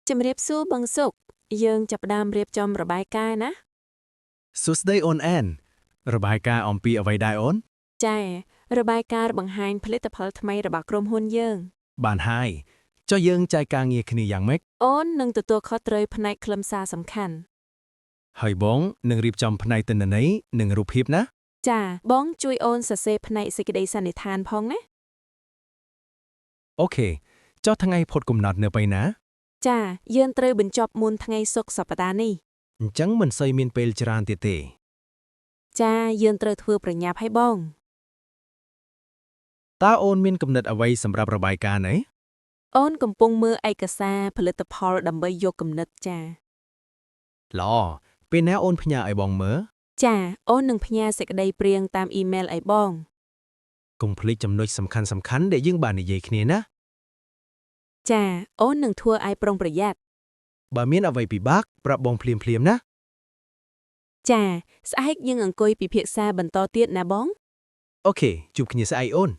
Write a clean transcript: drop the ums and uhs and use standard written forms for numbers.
ជំរាបសួរបងសុកយើងចាប់ផ្ដើមរៀបចំរបាយការណ៍ណា សួស្ដីអូនអែនរបាយការណ៍អំពីអ្វីដែរអូន ចារបាយការណ៍បង្ហាញផលិតផលថ្មីរបស់ក្រុមហ៊ុនយើង បានហើយចុះយើងចែកការងារគ្នាយ៉ាងម៉េច អូននឹងទទួលខុសត្រូវផ្នែកខ្លឹមសារសំខាន់ ហើយបងនឹងរៀបចំផ្នែកទិន្នន័យនិងរូបភាពណា ចាបងជួយអូនសរសេរផ្នែកសេចក្តីសន្និដ្ឋានផងណា អូខេចុះថ្ងៃផុតកំណត់នៅពេលណា ចាយើងត្រូវបញ្ចប់មុនថ្ងៃសុក្រសប្តាហ៍នេះ អញ្ចឹងមិនសូវមានពេលច្រើនទៀតទេ ចាយើងត្រូវធ្វើប្រញាប់ឲ្យបង តើអូនមានគំនិតអ្វីសម្រាប់របាយការណ៍នេះ អូនកំពុងមើលឯកសារផលិតផលដើម្បីយកគំនិតចា ល្អពេលណាអូនផ្ញើឲ្យបងមើល ចាអូននឹងផ្ញើសេចក្តីព្រាងតាមអ៊ីមែលឲ្យបង កុំភ្លេចចំណុចសំខាន់ៗដែលយើងបាននិយាយគ្នាណា ចាអូននឹងធ្វើឲ្យប្រុងប្រយ័ត្ន បើមានអ្វីពិបាកប្រាប់បងភ្លាមៗណា ចាស្អែកយើងអង្គុយពិភាក្សាបន្តទៀតណាបង អូខេជួបគ្នាស្អែកអូន